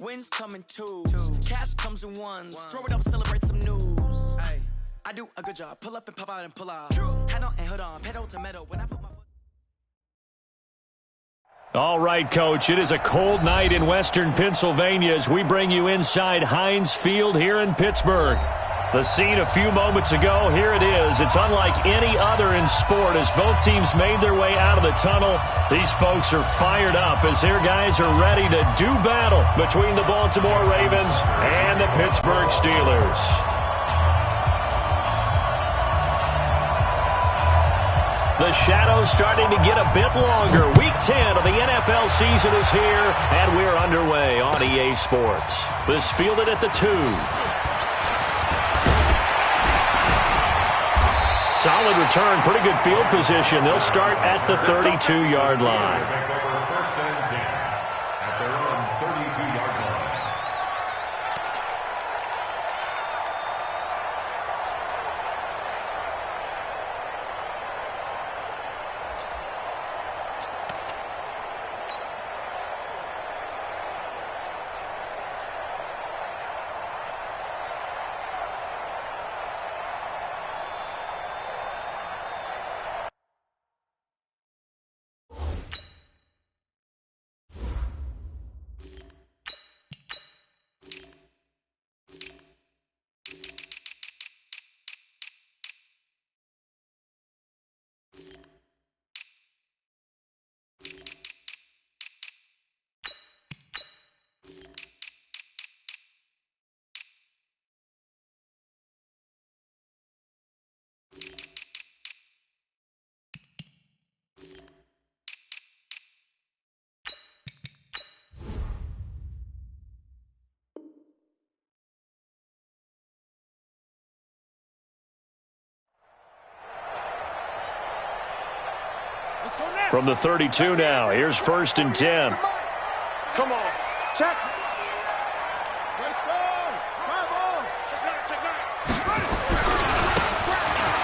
Wins come in twos. Cash comes in ones. Throw it up, celebrate some news. Ay, I do a good job. Pull up and pop out and pull out. Head on and hood on. Pedal to metal. When I put my foot. All right, Coach, it is a cold night in western Pennsylvania as we bring you inside Heinz Field here in Pittsburgh. The scene a few moments ago, here it is. It's unlike any other in sport as both teams made their way out of the tunnel. These folks are fired up as their guys are ready to do battle between the Baltimore Ravens and the Pittsburgh Steelers. The shadow's starting to get a bit longer. Week 10 of the NFL season is here, and we're underway on EA Sports. This fielded at the 2. Solid return, pretty good field position. They'll start at the 32-yard line. From the 32 now, here's 1st and 10. Come on, check.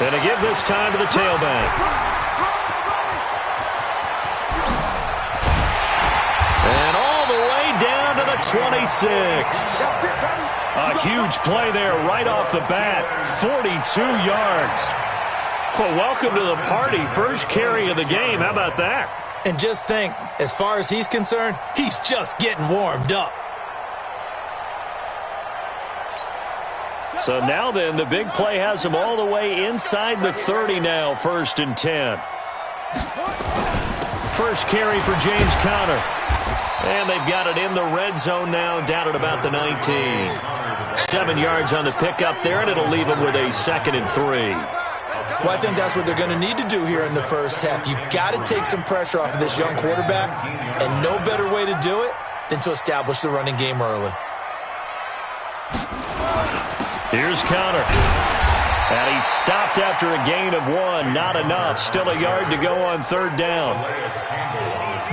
And to give this time to the tailback. And all the way down to the 26. A huge play there right off the bat. 42 yards. Well, welcome to the party. First carry of the game. How about that? And just think, as far as he's concerned, he's just getting warmed up. So now then, the big play has him all the way inside the 30 now, 1st and 10. First carry for James Conner. And they've got it in the red zone now, down at about the 19. 7 yards on the pickup there, and it'll leave them with a 2nd and 3. Well, I think that's what they're going to need to do here in the first half. You've got to take some pressure off of this young quarterback, and no better way to do it than to establish the running game early. Here's Conner. And he stopped after a gain of 1. Not enough. Still a yard to go on 3rd down.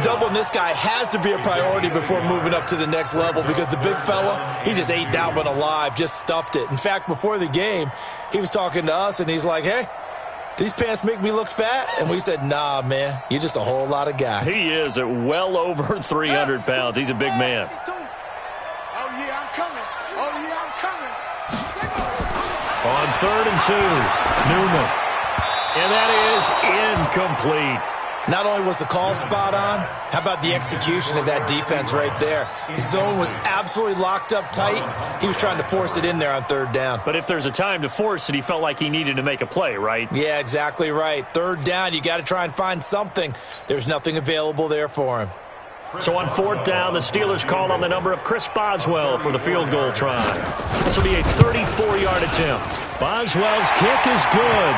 Doubling this guy has to be a priority before moving up to the next level because the big fella, he just ate that one alive, just stuffed it. In fact, before the game, he was talking to us, and he's like, hey, these pants make me look fat? And we said, nah, man, you're just a whole lot of guy. He is at well over 300 pounds. He's a big man. Oh, yeah, I'm coming. Oh, yeah, I'm coming. On 3rd and 2, Newman. And that is incomplete. Not only was the call spot on, how about the execution of that defense right there? The zone was absolutely locked up tight. He was trying to force it in there on 3rd down. But if there's a time to force it, he felt like he needed to make a play, right? Yeah, exactly right. 3rd down, you got to try and find something. There's nothing available there for him. So on 4th down, the Steelers call on the number of Chris Boswell for the field goal try. This will be a 34-yard attempt. Boswell's kick is good.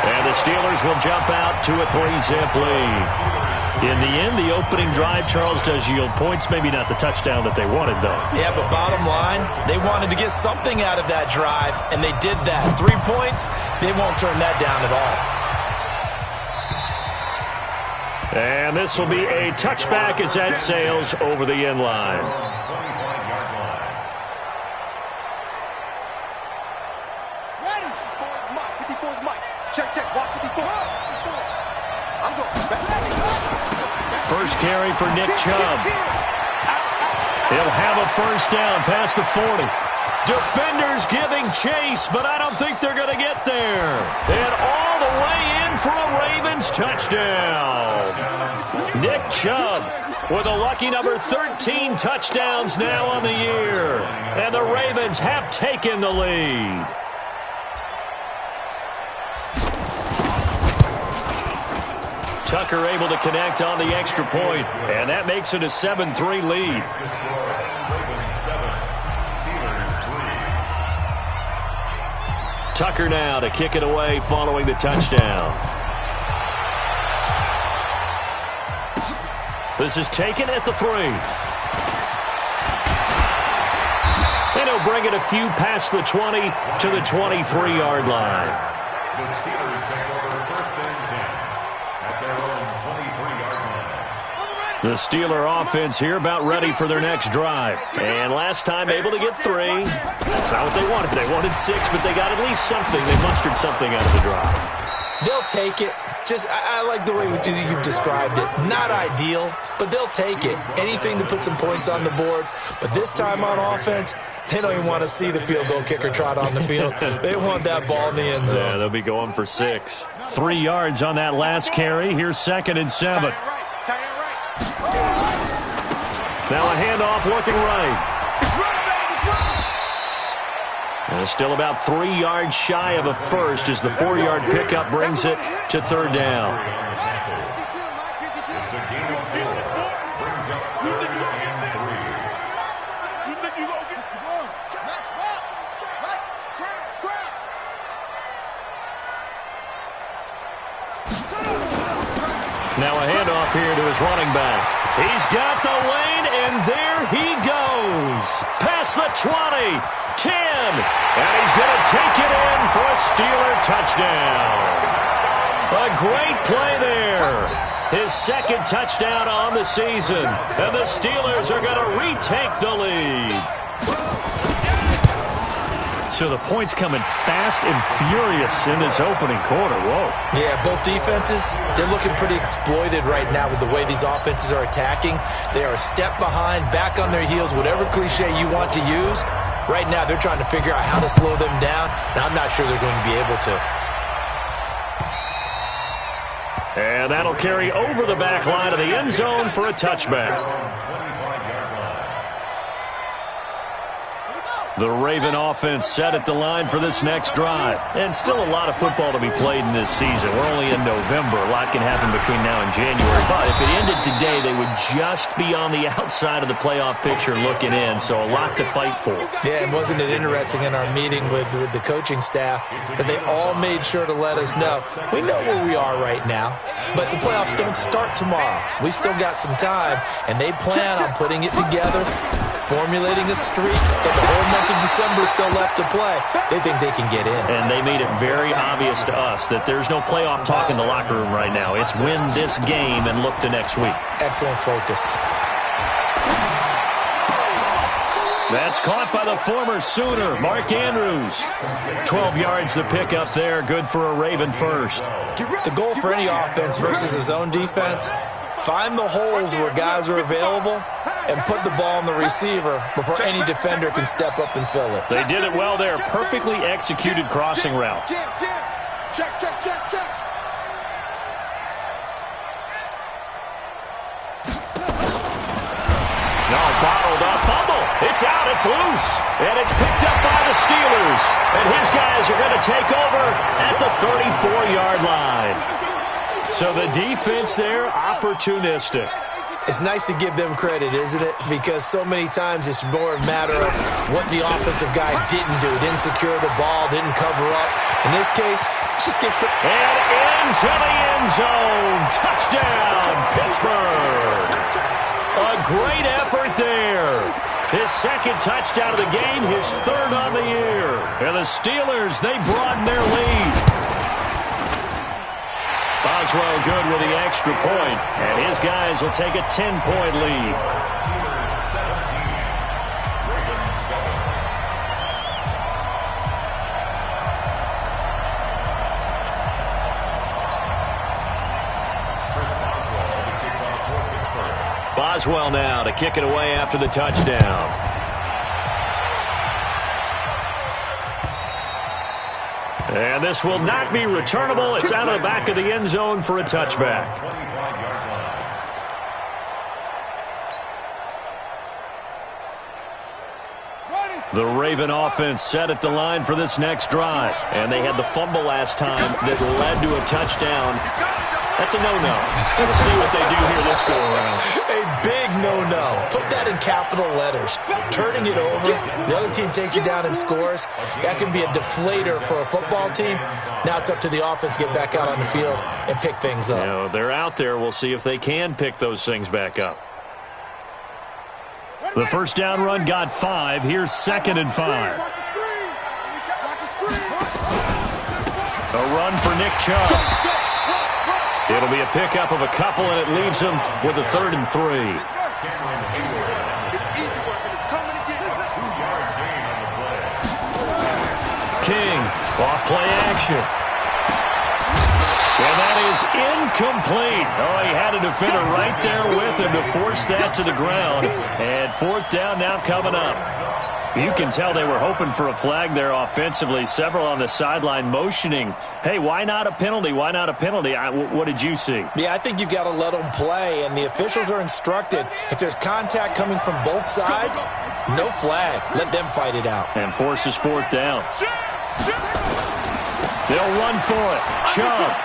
And the Steelers will jump out to a 3-zip lead. In the end, the opening drive, Charles, does yield points. Maybe not the touchdown that they wanted, though. Yeah, but bottom line, they wanted to get something out of that drive, and they did that. 3 points, they won't turn that down at all. And this will be a touchback as that sails over the end line. First carry for Nick Chubb. He'll have a first down past the 40. Defenders giving chase, but I don't think they're going to get there. And all the way in for a Ravens touchdown. Nick Chubb with a lucky number 13 touchdowns now on the year. And the Ravens have taken the lead. Tucker able to connect on the extra point, and that makes it a 7-3 lead. Tucker now to kick it away following the touchdown. This is taken at the 3. And he'll bring it a few past the 20 to the 23-yard line. The Steelers take over first and 10 at their own 23-yard line. The Steeler offense here about ready for their next drive. And last time able to get 3. That's not what they wanted. They wanted 6, but they got at least something. They mustered something out of the drive. They'll take it. I like the way you've described it. Not ideal, but they'll take it. Anything to put some points on the board. But this time on offense, they don't even want to see the field goal kicker trot on the field. They want that ball in the end zone. Yeah, they'll be going for 6. 3 yards on that last carry. Here's 2nd and 7. Now a handoff looking right. And still about 3 yards shy of a first as the 4-yard pickup brings it to 3rd down. It's a gain of 4. Brings up 3rd and 3. Now a handoff here to his running back. He's got the lane, and there he goes. Past the 20, 10, and he's going to take it in for a Steeler touchdown. A great play there. His 2nd touchdown on the season, and the Steelers are going to retake the lead. So the points coming fast and furious in this opening quarter. Whoa. Yeah, both defenses, they're looking pretty exploited right now with the way these offenses are attacking. They are a step behind, back on their heels, whatever cliche you want to use. Right now, they're trying to figure out how to slow them down, and I'm not sure they're going to be able to. And that'll carry over the back line of the end zone for a touchback. The Raven offense set at the line for this next drive. And still a lot of football to be played in this season. We're only in November. A lot can happen between now and January. But if it ended today, they would just be on the outside of the playoff picture looking in. So a lot to fight for. Yeah, and wasn't it interesting in our meeting with the coaching staff that they all made sure to let us know, we know where we are right now, but the playoffs don't start tomorrow. We still got some time, and they plan on putting it together, formulating a streak, but the whole month of December is still left to play. They think they can get in. And they made it very obvious to us that there's no playoff talk in the locker room right now. It's win this game and look to next week. Excellent focus. That's caught by the former Sooner, Mark Andrews. 12 yards to pick up there, good for a Raven first. The goal for any offense versus his own defense, find the holes where guys are available and put the ball on the receiver before any defender can step up and fill it. They did it well there. Perfectly executed crossing route. Check. No, bottled up fumble. It's out, it's loose. And it's picked up by the Steelers. And his guys are going to take over at the 34-yard line. So the defense there, opportunistic. It's nice to give them credit, isn't it? Because so many times it's more a matter of what the offensive guy didn't do. Didn't secure the ball, didn't cover up. In this case, let's just get... And into the end zone. Touchdown, Pittsburgh. A great effort there. His 2nd touchdown of the game, his 3rd on the year. And the Steelers, they broaden their lead. Boswell good with the extra point, and his guys will take a 10-point lead. does well now to kick it away after the touchdown. And this will not be returnable. It's out of the back of the end zone for a touchback. The Raven offense set at the line for this next drive. And they had the fumble last time that led to a touchdown. That's a no-no. We'll see what they do here this go-around. A big no-no. Put that in capital letters. Turning it over, the other team takes it down and scores. That can be a deflator for a football team. Now it's up to the offense to get back out on the field and pick things up. You know, they're out there. We'll see if they can pick those things back up. The first down run got 5. Here's 2nd and 5. A run for Nick Chubb. It'll be a pickup of a couple, and it leaves him with a 3rd and 3. King, off play action. And that is incomplete. Oh, he had a defender right there with him to force that to the ground. And 4th down now coming up. You can tell they were hoping for a flag there offensively. Several on the sideline motioning, hey, why not a penalty? Why not a penalty? What did you see? Yeah, I think you've got to let them play, and the officials are instructed. If there's contact coming from both sides, no flag. Let them fight it out. And forces 4th down. They'll run for it. Chubb.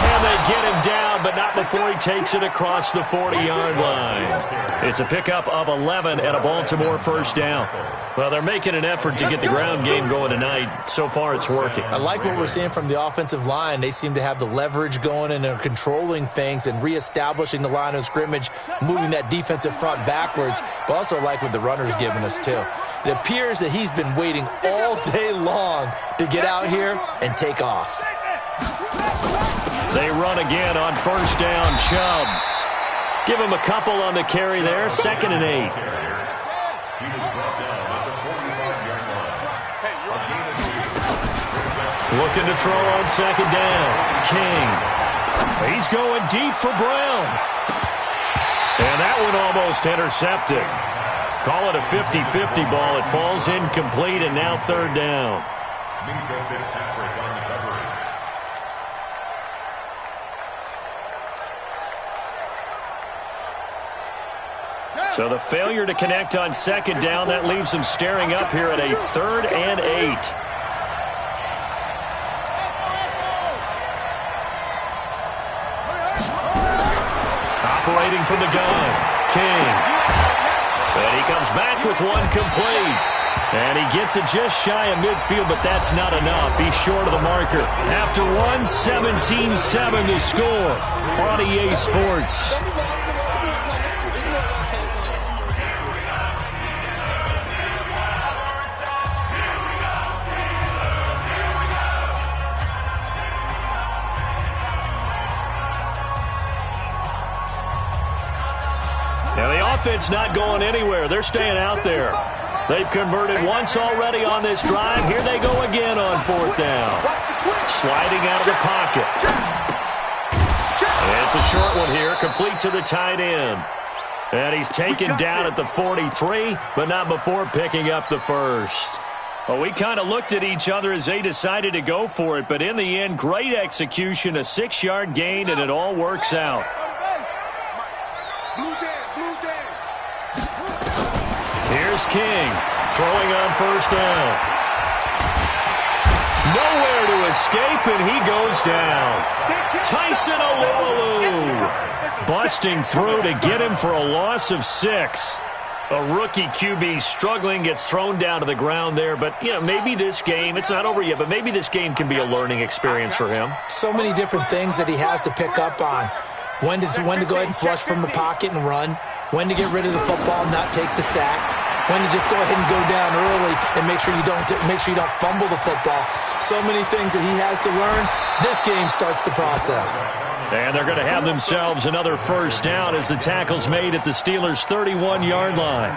And they get him down, but not before he takes it across the 40-yard line. It's a pickup of 11 and a Baltimore 1st down. Well, they're making an effort to get the ground game going tonight. So far, it's working. I like what we're seeing from the offensive line. They seem to have the leverage going, and they're controlling things and reestablishing the line of scrimmage, moving that defensive front backwards. But also like what the runner's giving us, too. It appears that he's been waiting all day long to get out here and take off. They run again on 1st down. Chubb. Give him a couple on the carry there. 2nd and 8. Looking to throw on 2nd down. King. He's going deep for Brown. And that one almost intercepted. Call it a 50-50 ball. It falls incomplete, and now 3rd down. So the failure to connect on 2nd down, that leaves them staring up here at a 3rd and 8. Operating from the gun, King. And he comes back with one complete. And he gets it just shy of midfield, but that's not enough. He's short of the marker. After 17-7 to score on EA Sports. Now, the offense not going anywhere. They're staying out there. They've converted once already on this drive. Here they go again on 4th down. Sliding out of the pocket. It's a short one here, complete to the tight end. And he's taken down at the 43, but not before picking up the 1st. Well, we kind of looked at each other as they decided to go for it, but in the end, great execution, a 6-yard gain, and it all works out. Here's King, throwing on 1st down. Nowhere to escape, and he goes down. Tyson Alualu busting through to get him for a loss of 6. A rookie QB struggling, gets thrown down to the ground there. But, you know, maybe this game, it's not over yet, but maybe this game can be a learning experience for him. So many different things that he has to pick up on. When to go ahead and flush from the pocket and run. When to get rid of the football and not take the sack. When to just go ahead and go down early and make sure you don't fumble the football. So many things that he has to learn. This game starts the process. And they're going to have themselves another 1st down as the tackle's made at the Steelers' 31-yard line.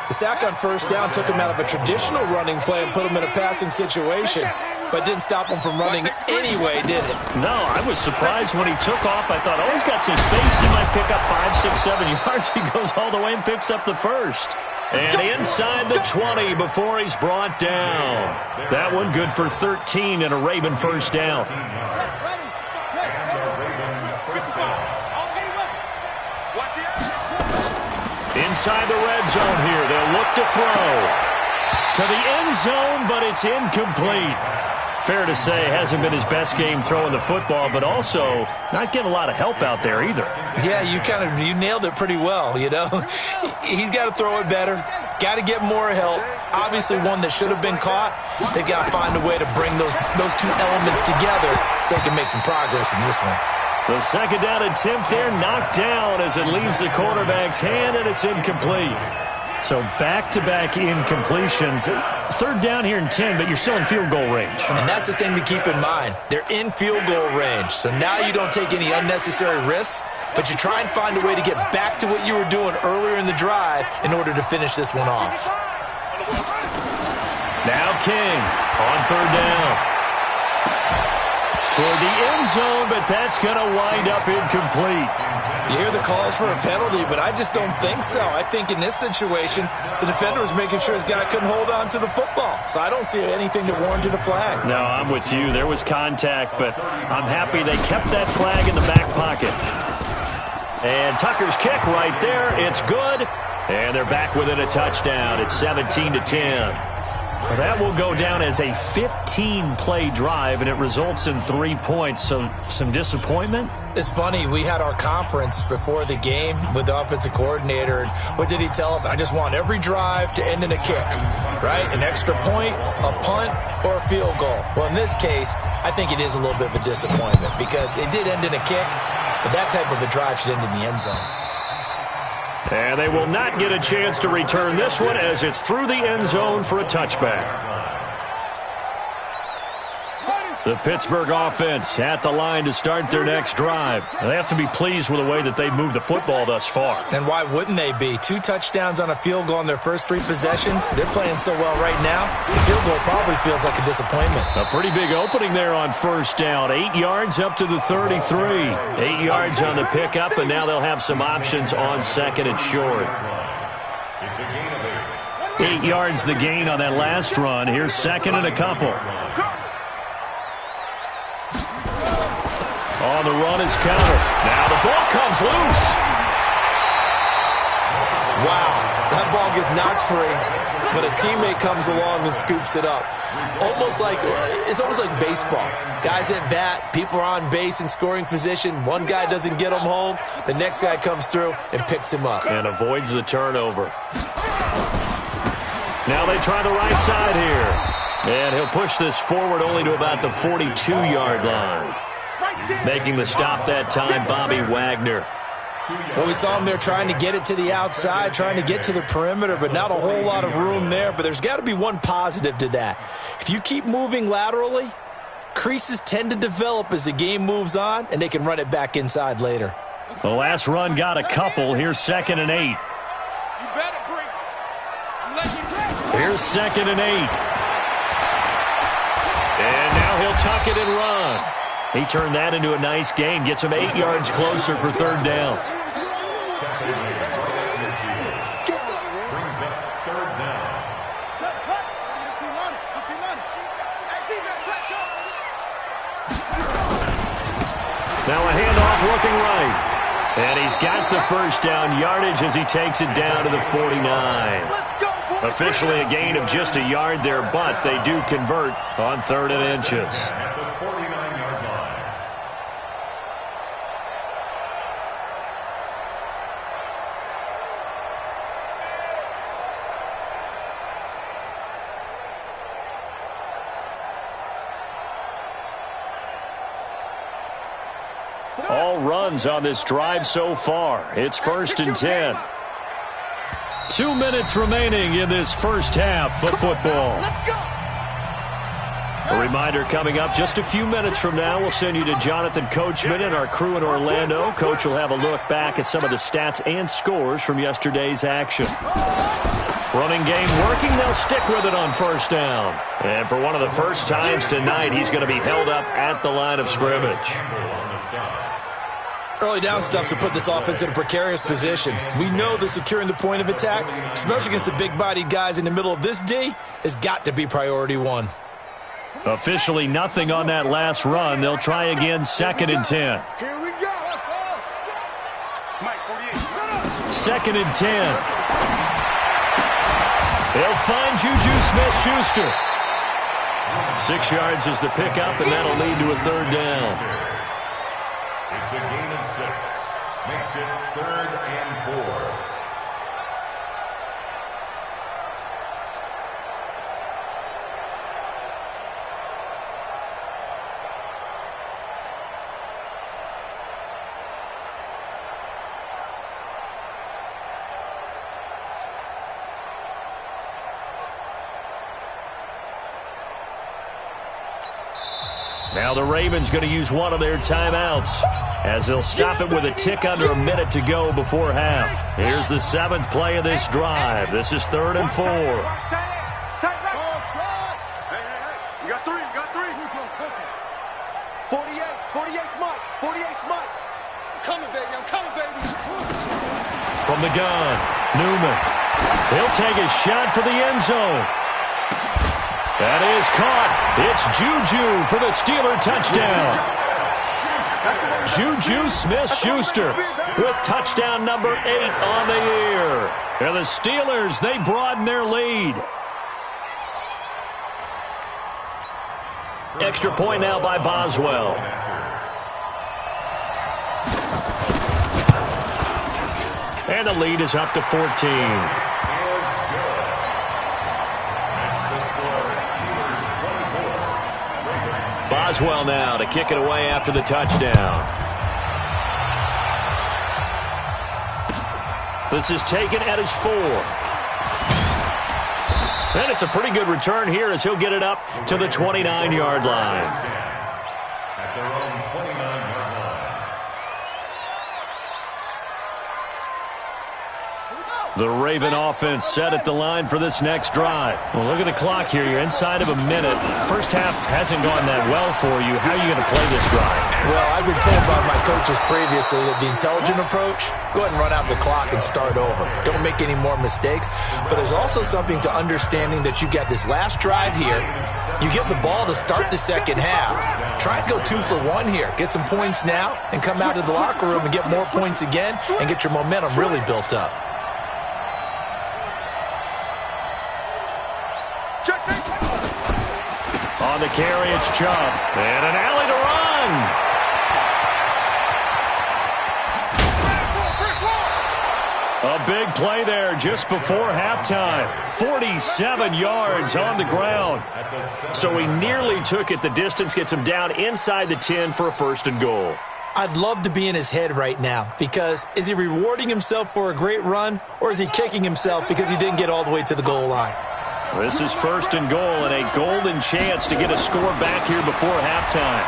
The sack on 1st down took him out of a traditional running play and put him in a passing situation. but didn't stop him from running anyway, did it? No, I was surprised when he took off. I thought, oh, he's got some space. He might pick up 5, 6, 7 yards. He goes all the way and picks up the first. And inside the 20 before he's brought down. That one good for 13 and a Raven first down. Inside the red zone here. They'll look to throw to the end zone, but it's incomplete. Fair to say, hasn't been his best game throwing the football, but also not getting a lot of help out there either. Yeah, you nailed it pretty well, you know. He's got to throw it better, got to get more help. Obviously one that should have been caught. They've got to find a way to bring those two elements together so they can make some progress in this one. The second down attempt there knocked down as it leaves the quarterback's hand, and it's incomplete. So back-to-back incompletions. Third down here in 10, but you're still in field goal range. And that's the thing to keep in mind. They're in field goal range. So now you don't take any unnecessary risks, but you try and find a way to get back to what you were doing earlier in the drive in order to finish this one off. Now King on third down. Toward the end zone, but that's going to wind up incomplete. You hear the calls for a penalty, but I just don't think so. I think in this situation, the defender was making sure his guy couldn't hold on to the football. So I don't see anything that warranted a flag. No, I'm with you. There was contact, but I'm happy they kept that flag in the back pocket. And Tucker's kick right there. It's good. And they're back within a touchdown. It's 17-10. Well, that will go down as a 15-play drive, and it results in 3 points. So some disappointment? It's funny. We had our conference before the game with the offensive coordinator. And what did he tell us? I just want every drive to end in a kick, right? An extra point, a punt, or a field goal. Well, in this case, I think it is a little bit of a disappointment because it did end in a kick, but that type of a drive should end in the end zone. And they will not get a chance to return this one as it's through the end zone for a touchback. The Pittsburgh offense at the line to start their next drive. They have to be pleased with the way that they've moved the football thus far. And why wouldn't they be? 2 touchdowns on a field goal in their first 3 possessions. They're playing so well right now, the field goal probably feels like a disappointment. A pretty big opening there on first down. 8 yards up to the 33. 8 yards on the pickup, and now they'll have some options on second and short. 8 yards the gain on that last run. Here's second and a couple. On the run is counter. Now the ball comes loose. Wow, that ball gets knocked free, but a teammate comes along and scoops it up. It's almost like baseball. Guys at bat, people are on base in scoring position. One guy doesn't get him home. The next guy comes through and picks him up. And avoids the turnover. Now they try the right side here. And he'll push this forward only to about the 42-yard line. Making the stop that time, Bobby Wagner. Well, we saw him there trying to get it to the outside, trying to get to the perimeter, but not a whole lot of room there. But there's got to be one positive to that. If you keep moving laterally, creases tend to develop as the game moves on, and they can run it back inside later. The last run got a couple. Here's second and 8. Here's second and 8. And now he'll tuck it and run. He turned that into a nice gain. Gets him 8 yards closer for third down. Now a handoff looking right. And he's got the first down yardage as he takes it down to the 49. Officially a gain of just a yard there, but they do convert on 3rd and inches. All runs on this drive so far. It's 1st and 10. 2 minutes remaining in this first half of football. A reminder coming up just a few minutes from now, we'll send you to Jonathan Coachman and our crew in Orlando. Coach will have a look back at some of the stats and scores from yesterday's action. Running game working. They'll stick with it on first down. And for one of the first times tonight, he's going to be held up at the line of scrimmage. Early down stuff to put this offense in a precarious position. We know that securing the point of attack, especially against the big-bodied guys in the middle of this D, has got to be priority one. Officially nothing on that last run. They'll try again, 2nd and 10. Here we go. Mike, 48. 2nd and 10. They'll find Juju Smith-Schuster. 6 yards is the pickup, and that'll lead to a 3rd down. It's a gain of 6. Makes it 3rd and 4. Now the Ravens going to use one of their timeouts as they'll stop it with a tick under a minute to go before half. Here's the 7th play of this drive. This is 3rd and 4. Hey, you got 3, you got 3. 48's Mike, 48's Mike. I'm coming, baby, I'm coming, baby. From the gun, Newman. He'll take a shot for the end zone. That is caught. It's Juju for the Steeler touchdown. Juju Smith-Schuster with touchdown number 8 on the year. And the Steelers, they broaden their lead. Extra point now by Boswell. And the lead is up to 14. Boswell now to kick it away after the touchdown. This is taken at his 4. And it's a pretty good return here as he'll get it up to the 29-yard line. At their own 29-yard line. The Raven offense set at the line for this next drive. Well, look at the clock here. You're inside of a minute. First half hasn't gone that well for you. How are you going to play this drive? Well, I've been told by my coaches previously that the intelligent approach, go ahead and run out the clock and start over. Don't make any more mistakes. But there's also something to understanding that you got this last drive here. You get the ball to start the second half. Try and go 2 for 1 here. Get some points now and come out of the locker room and get more points again and get your momentum really built up. On the carry, it's Chubb. And an alley to run. A big play there just before halftime. 47 yards on the ground. So he nearly took it the distance, gets him down inside the 10 for a 1st and goal. I'd love to be in his head right now because is he rewarding himself for a great run or is he kicking himself because he didn't get all the way to the goal line? This is 1st and goal and a golden chance to get a score back here before halftime.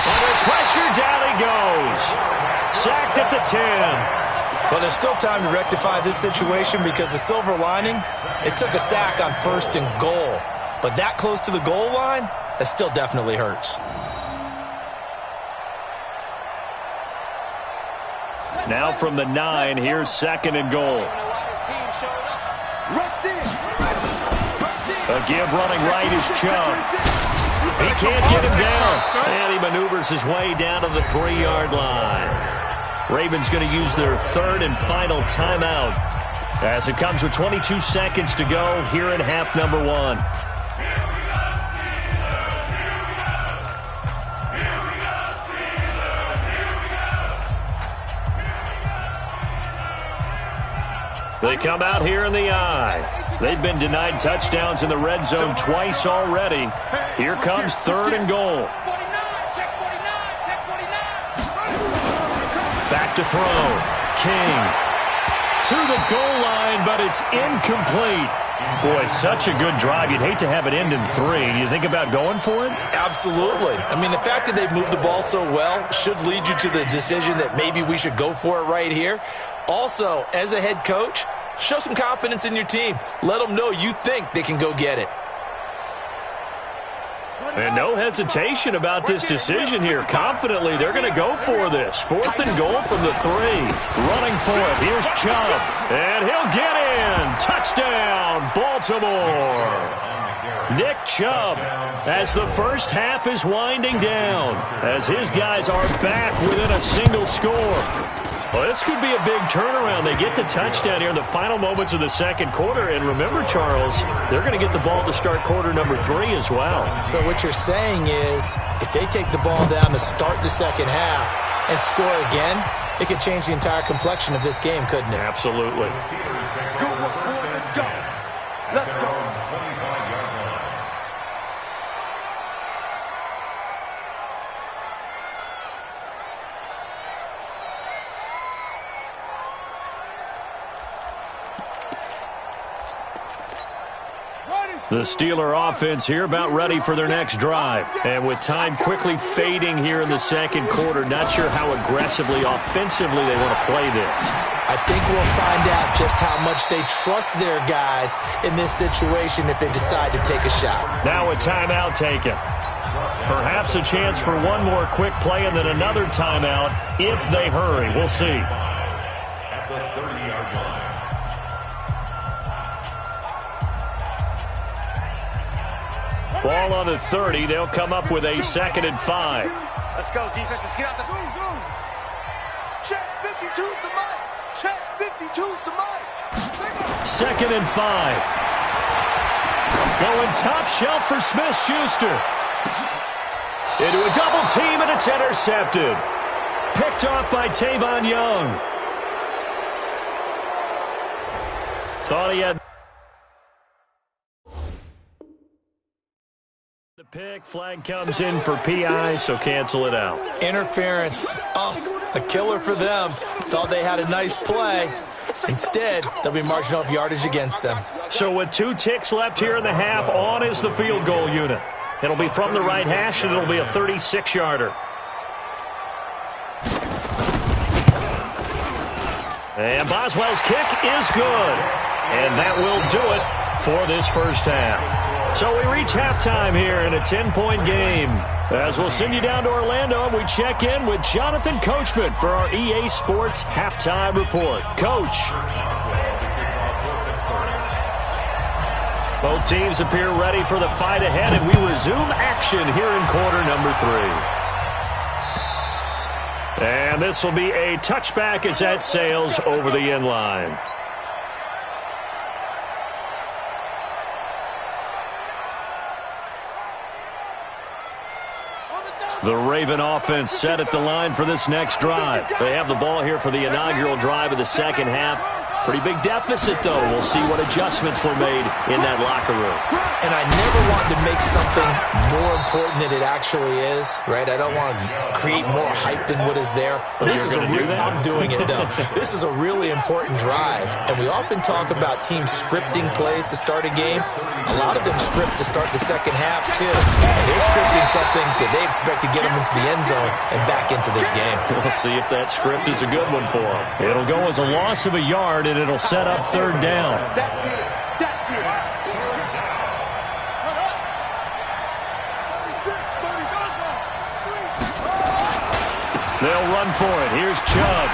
Under pressure, down he goes. Sacked at the 10. Well, there's still time to rectify this situation because the silver lining, it took a sack on 1st and goal. But that close to the goal line, that still definitely hurts. Now from the 9, here's 2nd and goal. A give running right is Chubb. He can't get him down. And he maneuvers his way down to the 3-yard line. Ravens going to use their 3rd and final timeout as it comes with 22 seconds to go here in half number 1. They come out here in the eye. They've been denied touchdowns in the red zone twice already. Here comes 3rd and goal. Back to throw. King to the goal line, but it's incomplete. Boy, such a good drive. You'd hate to have it end in 3. Do you think about going for it? Absolutely. I mean, the fact that they've moved the ball so well should lead you to the decision that maybe we should go for it right here. Also, as a head coach, show some confidence in your team. Let them know you think they can go get it. And no hesitation about this decision here. Confidently, they're going to go for this. 4th and goal from the 3. Running for it. Here's Chubb. And he'll get in. Touchdown, Baltimore. Nick Chubb, as the first half is winding down, as his guys are back within a single score. Well, this could be a big turnaround. They get the touchdown here in the final moments of the second quarter. And remember, Charles, they're going to get the ball to start quarter number 3 as well. So what you're saying is if they take the ball down to start the second half and score again, it could change the entire complexion of this game, couldn't it? Absolutely. Let's go. The Steeler offense here about ready for their next drive. And with time quickly fading here in the second quarter, not sure how aggressively, offensively they want to play this. I think we'll find out just how much they trust their guys in this situation if they decide to take a shot. Now a timeout taken. Perhaps a chance for one more quick play and then another timeout if they hurry. We'll see. At the 30-yard line. Ball on the 30. They'll come up with a 2nd and 5. Let's go, defense. Let's get out the zone. Check 52's the mic. Check 52's the mic. 2nd and 5. Going top shelf for Smith-Schuster. Into a double team, and it's intercepted. Picked off by Tavon Young. Thought he had the pick. Flag comes in for PI, so cancel it out. Interference. Oh, a killer for them. Thought they had a nice play. Instead, they'll be marching off yardage against them. So with 2 ticks left here in the half, on is the field goal unit. It'll be from the right hash, and it'll be a 36-yarder. And Boswell's kick is good. And that will do it for this first half. So we reach halftime here in a 10-point game. As we'll send you down to Orlando, and we check in with Jonathan Coachman for our EA Sports Halftime Report. Coach. Both teams appear ready for the fight ahead, and we resume action here in quarter number 3. And this will be a touchback as that sails over the end line. The Raven offense set at the line for this next drive. They have the ball here for the inaugural drive of the second half. Pretty big deficit, though. We'll see what adjustments were made in that locker room. And I never want to make something more important than it actually is, right? I don't want to create more hype than what is there. But this is I'm doing it, though. This is a really important drive. And we often talk about teams scripting plays to start a game. A lot of them script to start the second half, too. And they're scripting something that they expect to get them into the end zone and back into this game. We'll see if that script is a good one for them. It'll go as a loss of a yard, and it'll set up third down. They'll run for it. Here's Chubb.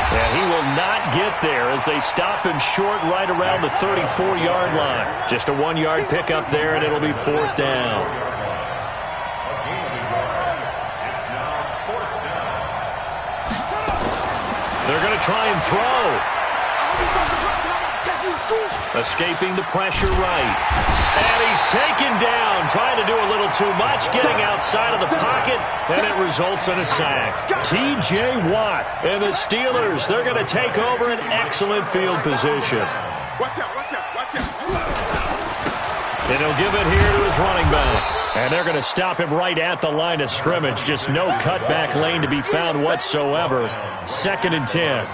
And he will not get there as they stop him short right around the 34-yard line. Just a 1-yard pickup there, and it'll be fourth down. They're going to try and throw. Escaping the pressure right. And he's taken down, trying to do a little too much, getting outside of the pocket, and it results in a sack. T.J. Watt and the Steelers, they're going to take over an excellent field position. Watch out, watch out, watch out. And he'll give it here to his running back. And they're going to stop him right at the line of scrimmage. Just no cutback lane to be found whatsoever. 2nd and 10.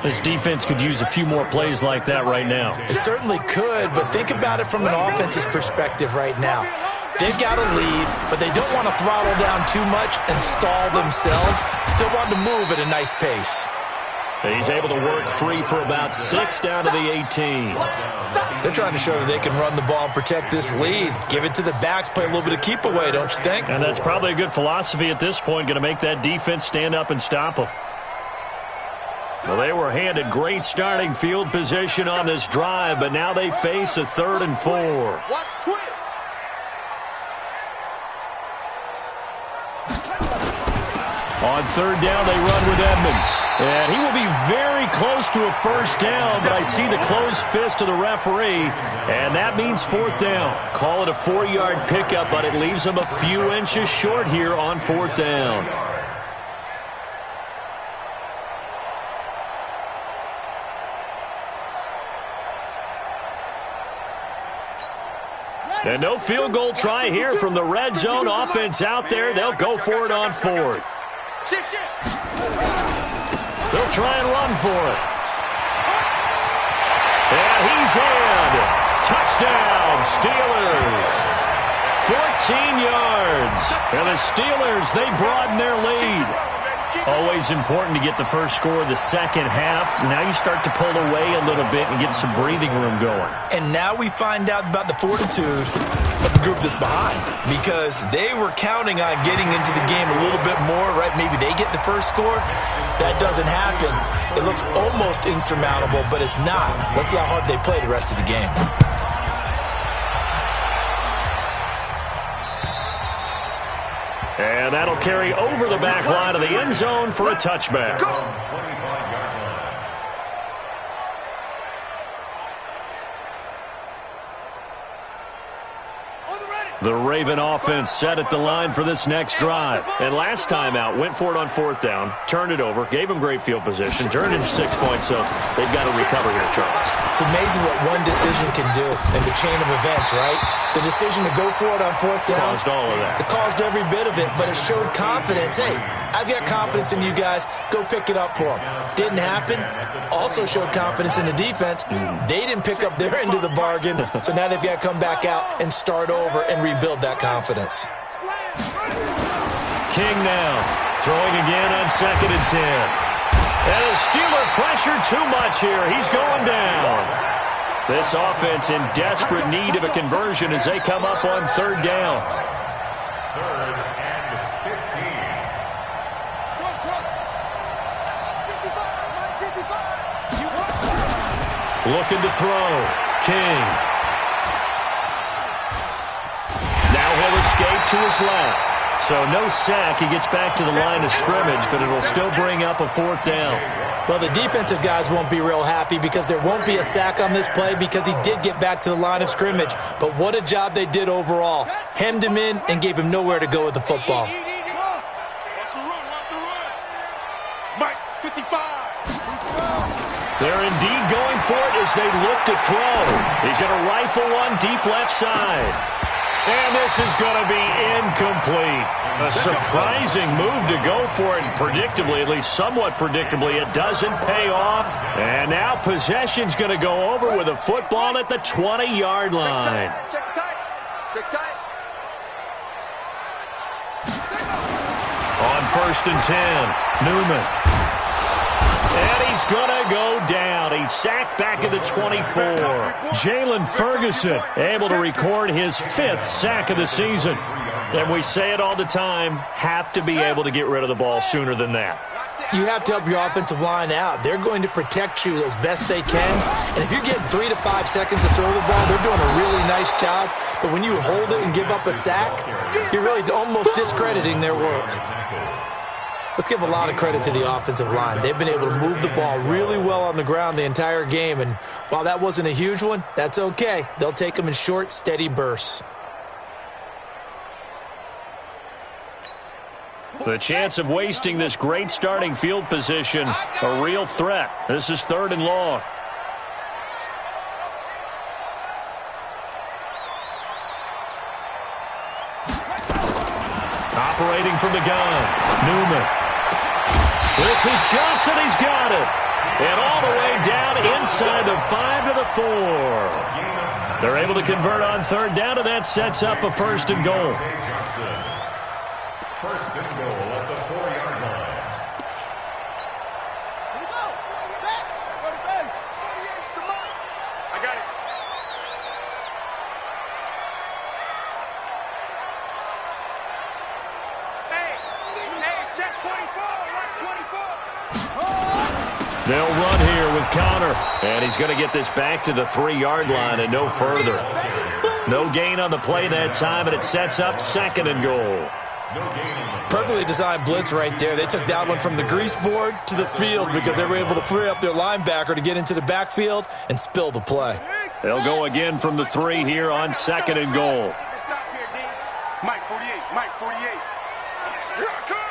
This defense could use a few more plays like that right now. It certainly could, but think about it from an offense's perspective right now. They've got a lead, but they don't want to throttle down too much and stall themselves. Still want to move at a nice pace. He's able to work free for about 6 down to the 18. They're trying to show that they can run the ball and protect this lead. Give it to the backs, play a little bit of keep away, don't you think? And that's probably a good philosophy at this point, going to make that defense stand up and stop them. Well, they were handed great starting field position on this drive, but now they face a 3rd and 4. Watch twins. On 3rd down, they run with Edmonds. And he will be very close to a first down, but I see the closed fist of the referee, and that means 4th down. Call it a 4-yard pickup, but it leaves them a few inches short here on 4th down. And no field goal try here from the red zone offense out there. They'll go for it on 4th. They'll try and run for it. And he's in. Touchdown, Steelers. 14 yards. And the Steelers, they broaden their lead. Always important to get the first score of the second half. Now you start to pull away a little bit and get some breathing room going. And now we find out about the fortitude of the group that's behind, because they were counting on getting into the game a little bit more, right? Maybe they get the first score. That doesn't happen. It looks almost insurmountable, but it's not. Let's see how hard they play the rest of the game. And that'll carry over the back line of the end zone for a touchback. The Raven offense set at the line for this next drive. And last time out, went for it on 4th down, turned it over, gave them great field position, turned into 6 points, so they've got to recover here, Charles. It's amazing what one decision can do in the chain of events, right? The decision to go for it on 4th down. Caused all of that. It caused every bit of it, but it showed confidence. Hey, I've got confidence in you guys. Go pick it up for them. Didn't happen. Also showed confidence in the defense. They didn't pick up their end of the bargain, so now they've got to come back out and start over and rebuild that confidence. King now, throwing again on 2nd and 10. And the Steeler pressure too much here. He's going down. This offense in desperate need of a conversion as they come up on 3rd down. 3rd and 15. Looking to throw. King. Now he'll escape to his left. So no sack. He gets back to the line of scrimmage, but it'll still bring up a 4th down. Well, the defensive guys won't be real happy because there won't be a sack on this play because he did get back to the line of scrimmage. But what a job they did overall. Hemmed him in and gave him nowhere to go with the football. Mike, 55. They're indeed going for it as they look to throw. He's going to rifle one deep left side. And this is going to be incomplete. A surprising move to go for it. Predictably, at least somewhat predictably, it doesn't pay off. And now possession's going to go over with a football at the 20-yard line. Check tight. Check tight. On 1st and 10, Newman. And he's going to go down. He's sacked back at the 24. Jalen Ferguson able to record his 5th sack of the season. And we say it all the time, have to be able to get rid of the ball sooner than that. You have to help your offensive line out. They're going to protect you as best they can. And if you're getting 3 to 5 seconds to throw the ball, they're doing a really nice job. But when you hold it and give up a sack, you're really almost discrediting their work. Let's give a lot of credit to the offensive line. They've been able to move the ball really well on the ground the entire game. And while that wasn't a huge one, that's okay. They'll take them in short, steady bursts. The chance of wasting this great starting field position, a real threat. This is 3rd and long. Operating from the gun, Newman. This is Johnson. He's got it. the 4. They're able to convert on third down, and that sets up a first and goal. First and goal at the 4-yard line. Here we go. Set. Go to base. 48 to Mike. I got it. Hey, check 24. Watch 24. They'll run here with Connor, and he's going to get this back to the 3-yard line and no further. No gain on the play that time, and it sets up second and goal. Perfectly designed blitz right there. They took that one from the grease board to the field because they were able to free up their linebacker to get into the backfield and spill the play. They'll go again from the 3 here on second and goal. Stop here, D. Mike 48. Mike 48. Here I come.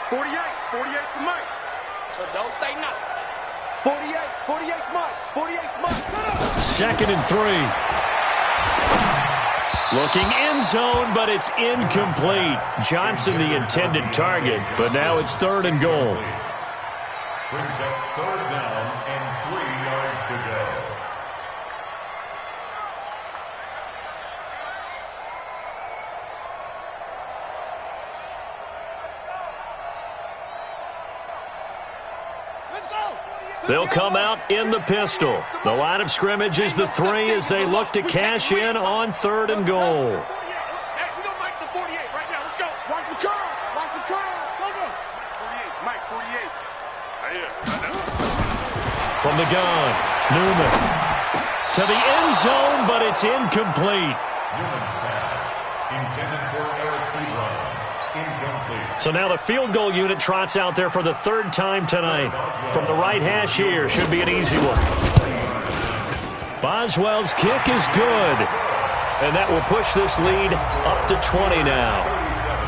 48. 48 to Mike. So don't say nothing. 48. 48 to Mike. 48 to Mike. Second and 3. Looking end zone, but it's incomplete. Johnson the intended target, but now it's third and goal. Brings up third down and 3 yards to go. They'll come out in the pistol. The line of scrimmage is the 3 as they look to cash in on third and goal. Hey, we gonna Mike the 48 right now. Let's go. Watch the curl. Watch the curl. Go, go. Mike 48. From the gun, Newman. To the end zone, but it's incomplete. Newman's pass intended for Eric Ebron. Incomplete. So now the field goal unit trots out there for the third time tonight. From the right hash here, should be an easy one. Boswell's kick is good. And that will push this lead up to 20 now.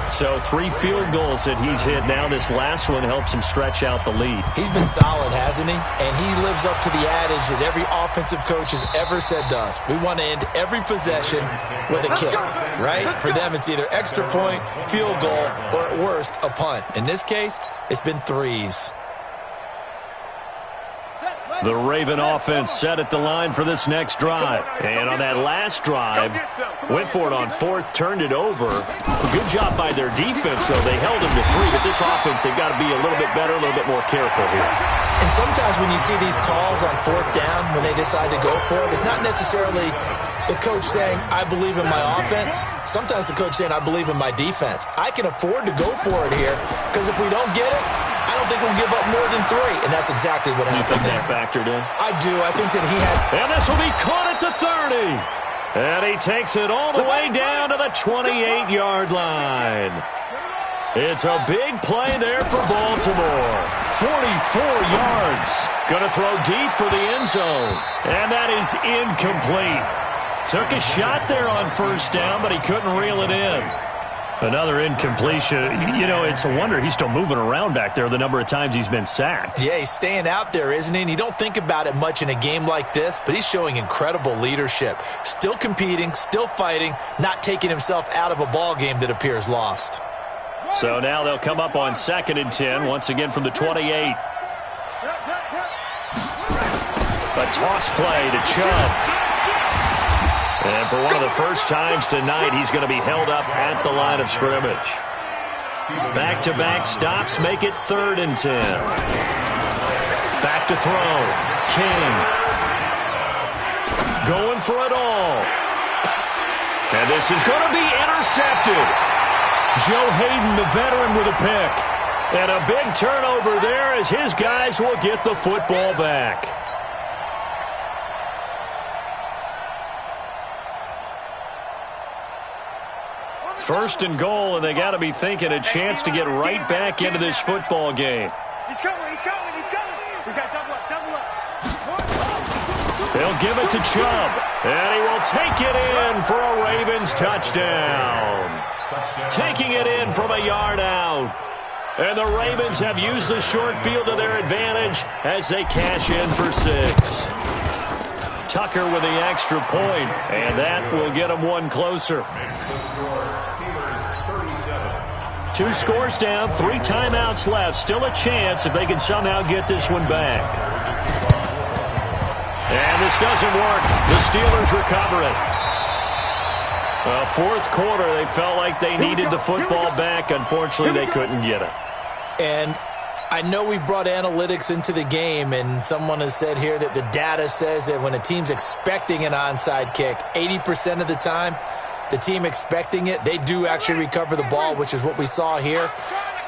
So 3 field goals that he's hit now. This last one helps him stretch out the lead. He's been solid, hasn't he? And he lives up to the adage that every offensive coach has ever said to us. We want to end every possession with a kick, right? For them, it's either extra point, field goal, or at worst, a punt. In this case, it's been 3s. The Raven offense set at the line for this next drive. And on that last drive, went for it on fourth, turned it over. Good job by their defense, though. They held them to 3, but this offense, they've got to be a little bit better, a little bit more careful here. And sometimes when you see these calls on fourth down, when they decide to go for it, it's not necessarily the coach saying, I believe in my offense. Sometimes the coach saying, I believe in my defense. I can afford to go for it here because if we don't get it, I don't think we'll give up more than 3, and that's exactly what happened there. You think that factored in? I do. I think that he had... And this will be caught at the 30. And he takes it all the way down to the 28-yard line. It's a big play there for Baltimore. 44 yards. Going to throw deep for the end zone. And that is incomplete. Took a shot there on first down, but he couldn't reel it in. Another incompletion. You know, it's a wonder he's still moving around back there the number of times he's been sacked. Yeah, he's staying out there, isn't he? And you don't think about it much in a game like this, but he's showing incredible leadership. Still competing, still fighting, not taking himself out of a ball game that appears lost. So now they'll come up on 2nd and 10, once again from the 28. A toss play to Chubb. And for one of the first times tonight, he's going to be held up at the line of scrimmage. Back-to-back stops make it 3rd and 10. Back to throw. King. Going for it all. And this is going to be intercepted. Joe Hayden, the veteran, with a pick. And a big turnover there as his guys will get the football back. First and goal, and they got to be thinking a chance to get right back into this football game. He's coming. We got double up. They'll give it to Chubb, and he will take it in for a Ravens touchdown. Taking it in from a yard out. And the Ravens have used the short field to their advantage as they cash in for 6. Tucker with the extra point, and that will get them one closer. 2 scores down, 3 timeouts left. Still a chance if they can somehow get this one back. And this doesn't work. The Steelers recover it. Fourth quarter, they felt like they needed the football back. Unfortunately, they couldn't get it. And I know we brought analytics into the game, and someone has said here that the data says that when a team's expecting an onside kick, 80% of the time, the team expecting it, they do actually recover the ball, which is what we saw here.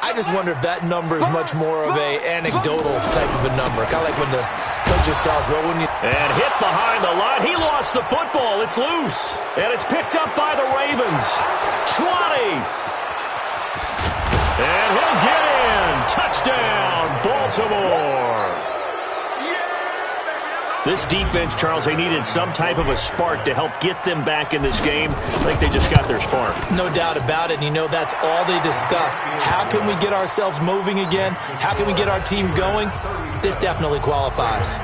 I just wonder if that number is much more of a anecdotal type of a number. Kind of like when the coaches tell us, well, when you... And hit behind the line. He lost the football. It's loose. And it's picked up by the Ravens. 20. And he'll get in. Touchdown, Baltimore. This defense, Charles, they needed some type of a spark to help get them back in this game. I think they just got their spark. No doubt about it. And you know, that's all they discussed. How can we get ourselves moving again? How can we get our team going? This definitely qualifies.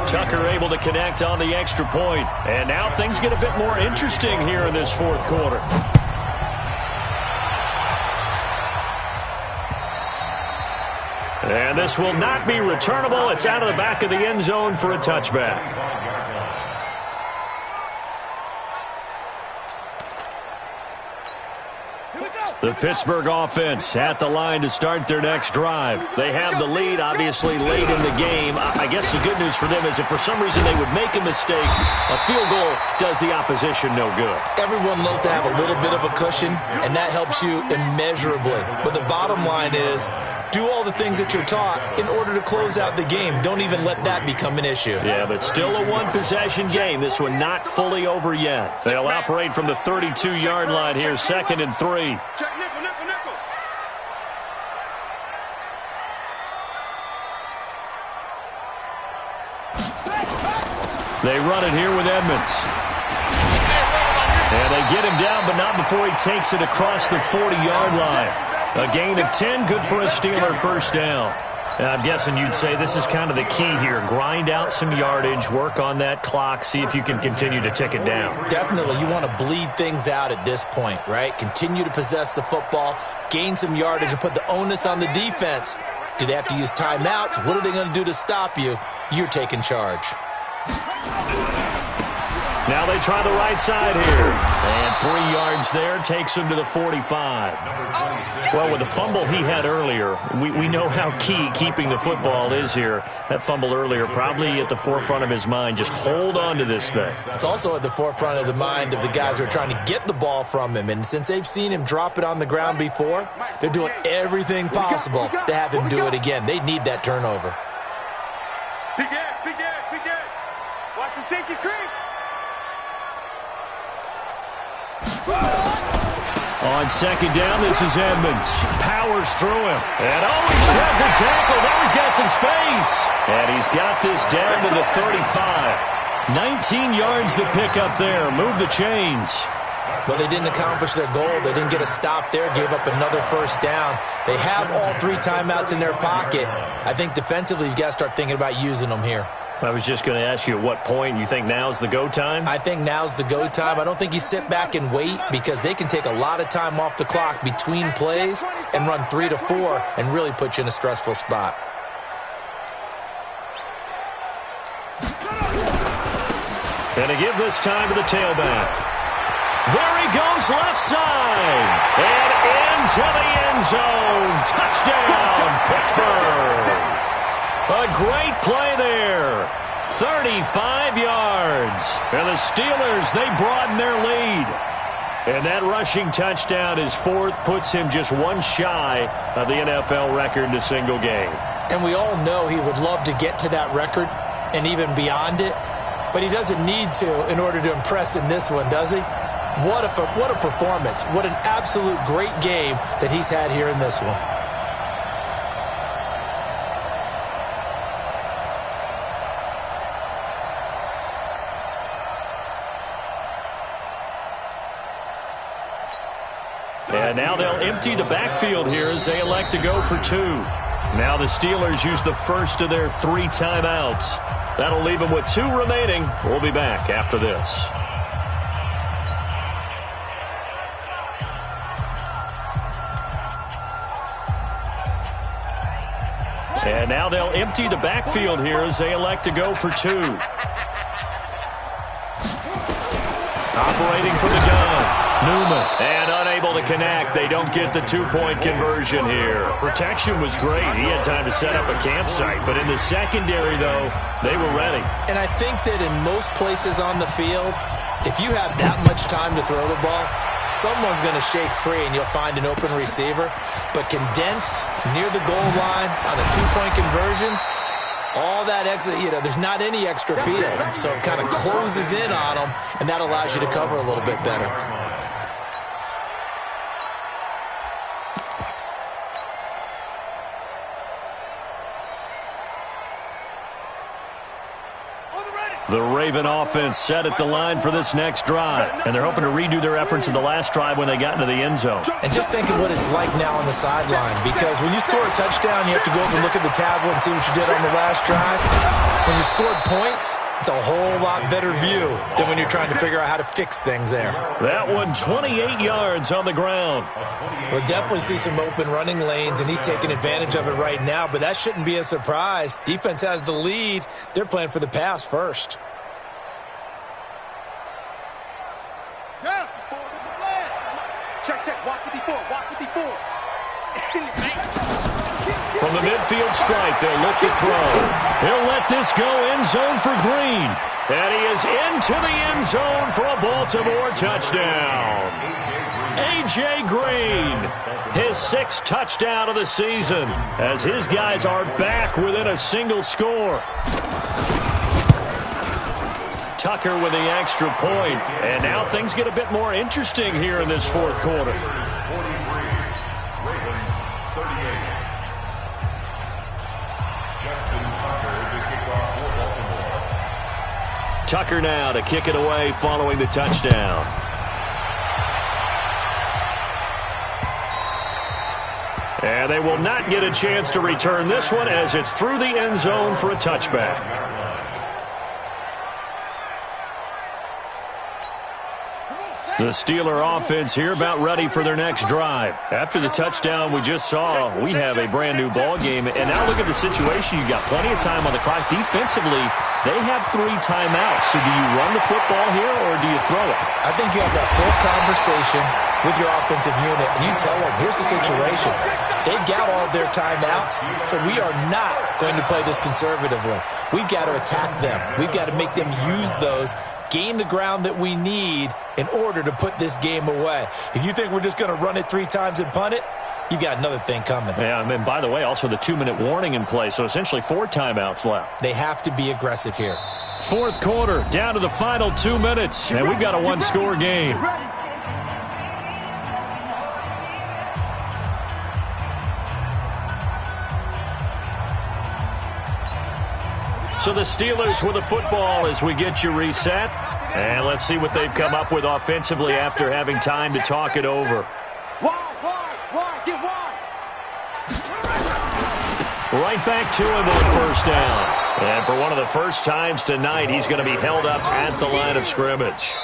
Tucker able to connect on the extra point. And now things get a bit more interesting here in this fourth quarter. And this will not be returnable. It's out of the back of the end zone for a touchback. The Pittsburgh offense at the line to start their next drive. They have the lead, obviously, late in the game. I guess the good news for them is if for some reason they would make a mistake, a field goal does the opposition no good. Everyone loves to have a little bit of a cushion, and that helps you immeasurably. But the bottom line is, do all the things that you're taught in order to close out the game. Don't even let that become an issue. Yeah, but still a one-possession game. This one not fully over yet. They'll operate from the 32-yard line here, 2nd and 3. Check nickel, nickel, nickel. They run it here with Edmonds. And they get him down, but not before he takes it across the 40-yard line. A gain of 10, good for a Steeler first down. And I'm guessing you'd say this is kind of the key here. Grind out some yardage, work on that clock, see if you can continue to tick it down. Definitely. You want to bleed things out at this point, right? Continue to possess the football, gain some yardage, and put the onus on the defense. Do they have to use timeouts? What are they going to do to stop you? You're taking charge. Now they try the right side here. And 3 yards there takes him to the 45. Well, with the fumble he had earlier, we know how key keeping the football is here. That fumble earlier probably at the forefront of his mind. Just hold on to this thing. It's also at the forefront of the mind of the guys who are trying to get the ball from him. And since they've seen him drop it on the ground before, they're doing everything possible to have him do it again. They need that turnover. Big gas, big gas, big gas. Watch the safety creep. On 2nd down, this is Edmonds. Powers through him. And he sheds a tackle. Now he's got some space. And he's got this down to the 35. 19 yards to pick up there. Move the chains. Well, they didn't accomplish their goal. They didn't get a stop there, gave up another first down. They have all 3 timeouts in their pocket. I think defensively, you got to start thinking about using them here. I was just going to ask you at what point you think now's the go time? I think now's the go time. I don't think you sit back and wait because they can take a lot of time off the clock between plays and run 3 to 4 and really put you in a stressful spot. And to give this time to the tailback. There he goes left side. And into the end zone. Touchdown, Pittsburgh. A great play there. 35 yards. And the Steelers, they broaden their lead. And that rushing touchdown is 4th, puts him just 1 shy of the NFL record in a single game. And we all know he would love to get to that record and even beyond it. But he doesn't need to in order to impress in this one, does he? What a performance. What an absolute great game that he's had here in this one. And now they'll empty the backfield here as they elect to go for 2. Now the Steelers use the first of their 3 timeouts. That'll leave them with 2 remaining. We'll be back after this. And now they'll empty the backfield here as they elect to go for 2. Operating from the gun, Newman. And unable to connect. They don't get the two-point conversion here. Protection was great. He had time to set up a campsite. But in the secondary, though, they were ready. And I think that in most places on the field, if you have that much time to throw the ball, someone's going to shake free and you'll find an open receiver. But condensed near the goal line on a two-point conversion, all that extra, there's not any extra field. So it kind of closes in on them, and that allows you to cover a little bit better. The Raven offense set at the line for this next drive, and they're hoping to redo their efforts in the last drive when they got into the end zone. And just think of what it's like now on the sideline, because when you score a touchdown, you have to go up and look at the tablet and see what you did on the last drive. When you scored points, it's a whole lot better view than when you're trying to figure out how to fix things there. That one 28 yards on the ground. We'll definitely see some open running lanes, and he's taking advantage of it right now, but that shouldn't be a surprise. Defense has the lead. They're playing for the pass first. Check. Watch the before. From the midfield stripe, they'll look to throw. He'll let this go end zone for Green. And he is into the end zone for a Baltimore touchdown. A.J. Green, his sixth touchdown of the season, as his guys are back within a single score. Tucker with the extra point, and now things get a bit more interesting here in this fourth quarter. Tucker now to kick it away following the touchdown. And they will not get a chance to return this one as it's through the end zone for a touchback. The Steeler offense here about ready for their next drive. After the touchdown we just saw, we have a brand-new ball game. And now look at the situation. You've got plenty of time on the clock. Defensively, they have 3 timeouts. So do you run the football here or do you throw it? I think you have that full conversation with your offensive unit, and you tell them, here's the situation. They've got all of their timeouts, so we are not going to play this conservatively. We've got to attack them. We've got to make them use those, gain the ground that we need in order to put this game away. If you think we're just going to run it 3 times and punt it, you got another thing coming. Yeah, and by the way, also the 2-minute warning in play, so essentially 4 timeouts left. They have to be aggressive here. Fourth quarter, down to the final 2 minutes, and we've got a 1-score game. So the Steelers with the football as we get you reset. And let's see what they've come up with offensively after having time to talk it over. Right back to him on first down. And for one of the first times tonight, he's going to be held up at the line of scrimmage.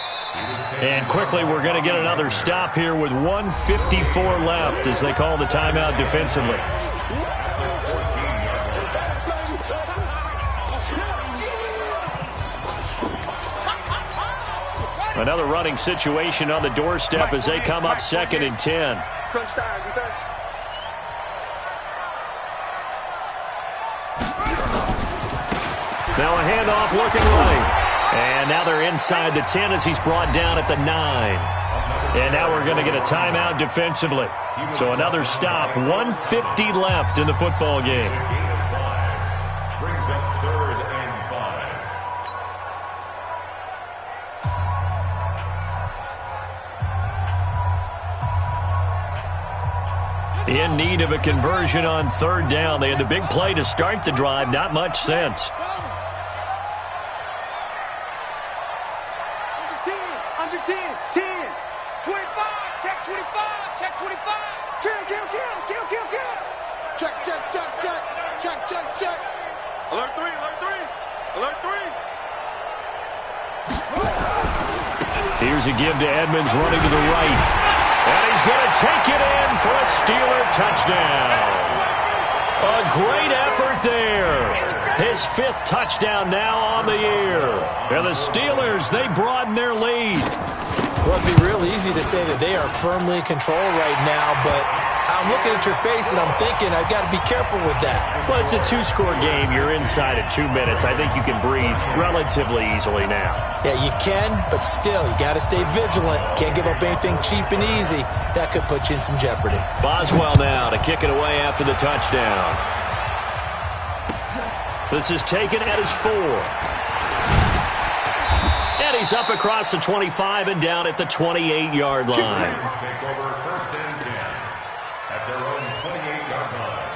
And quickly, we're going to get another stop here with 1:54 left as they call the timeout defensively. Another running situation on the doorstep as they come up 2nd and 10. Crunch time, defense. Now a handoff looking right. And now they're inside the 10 as he's brought down at the 9. And now we're going to get a timeout defensively. So another stop, 1:50 left in the football game. Brings up 3rd and 5. In need of a conversion on 3rd down. They had the big play to start the drive. Not much sense. Under 10, 10, 25, check 25, check 25. Kill. Check. Alert 3. Here's a give to Edmonds running to the right. And he's going to take it in for a Steeler touchdown. A great effort there. His 5th touchdown now on the year. And the Steelers, they broaden their lead. Well, it'd be real easy to say that they are firmly in control right now, but I'm looking at your face and I'm thinking I've got to be careful with that. Well, it's a 2-score game. You're inside of 2 minutes. I think you can breathe relatively easily now. Yeah, you can, but still, you got to stay vigilant. Can't give up anything cheap and easy. That could put you in some jeopardy. Boswell now to kick it away after the touchdown. This is taken at his 4. And he's up across the 25 and down at the 28-yard line. Take over 1st and 10 at their own 28-yard line.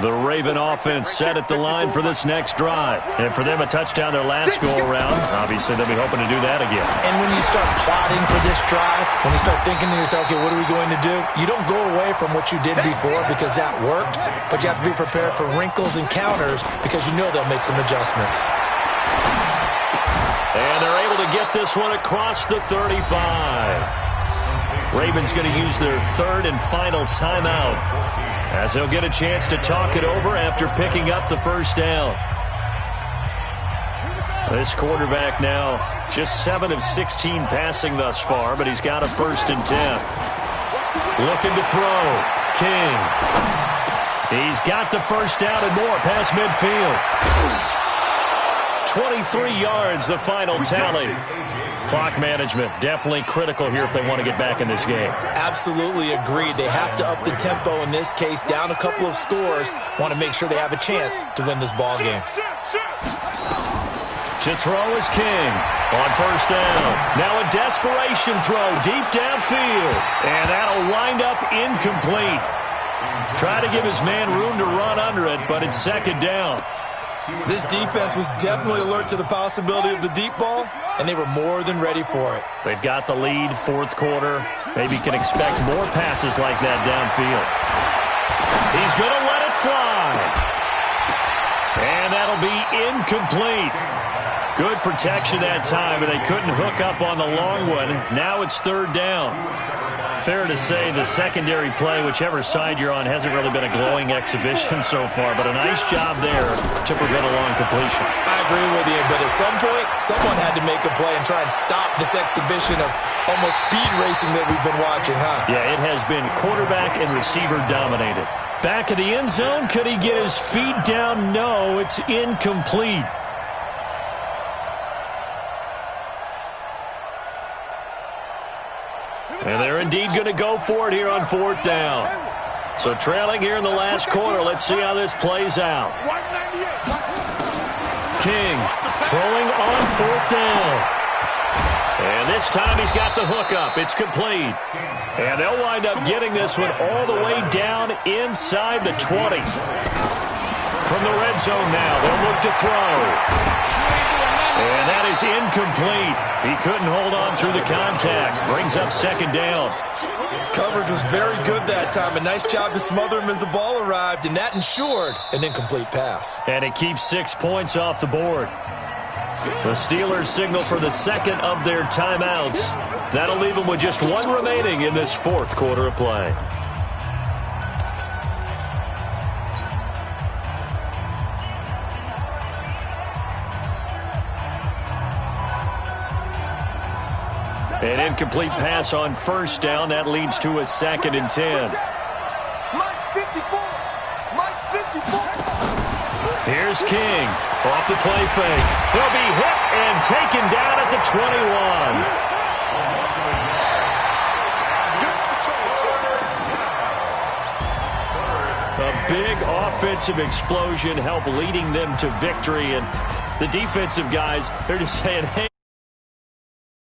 The Raven offense set at the line for this next drive. And for them, a touchdown their last go-around. Obviously, they'll be hoping to do that again. And when you start plotting for this drive, when you start thinking to yourself, okay, what are we going to do? You don't go away from what you did before because that worked, but you have to be prepared for wrinkles and counters because you know they'll make some adjustments. And they're able to get this one across the 35. Ravens going to use their 3rd and final timeout as he'll get a chance to talk it over after picking up the 1st down. This quarterback now just 7 of 16 passing thus far, but he's got a 1st and 10. Looking to throw. King. He's got the 1st down and more past midfield. 23 yards, the final tally. Clock management definitely critical here if they want to get back in this game. Absolutely agreed. They have to up the tempo in this case, down a couple of scores. Want to make sure they have a chance to win this ball game. To throw is King on 1st down. Now a desperation throw deep downfield. And that'll wind up incomplete. Try to give his man room to run under it, but it's 2nd down. This defense was definitely alert to the possibility of the deep ball, and they were more than ready for it. They've got the lead, 4th quarter. Maybe can expect more passes like that downfield. He's going to let it fly. And that'll be incomplete. Good protection that time, but they couldn't hook up on the long one. Now it's 3rd down. Fair to say the secondary play, whichever side you're on, hasn't really been a glowing exhibition so far, but a nice job there to prevent a long completion. I agree with you, but at some point, someone had to make a play and try and stop this exhibition of almost speed racing that we've been watching, huh? Yeah, it has been quarterback and receiver dominated. Back of the end zone, could he get his feet down? No, it's incomplete. And they're indeed going to go for it here on 4th down. So trailing here in the last quarter. Let's see how this plays out. King throwing on 4th down. And this time he's got the hook up. It's complete. And they'll wind up getting this one all the way down inside the 20. From the red zone now, they'll look to throw. And that is incomplete. He couldn't hold on through the contact. Brings up 2nd down. Coverage was very good that time. A nice job to smother him as the ball arrived, and that ensured an incomplete pass. And it keeps 6 points off the board. The Steelers signal for the 2nd of their timeouts. That'll leave them with just 1 remaining in this 4th quarter of play. An incomplete pass on 1st down. That leads to a 2nd and 10. Here's King. Off the play fake. He'll be hit and taken down at the 21. A big offensive explosion helped leading them to victory. And the defensive guys, they're just saying, hey.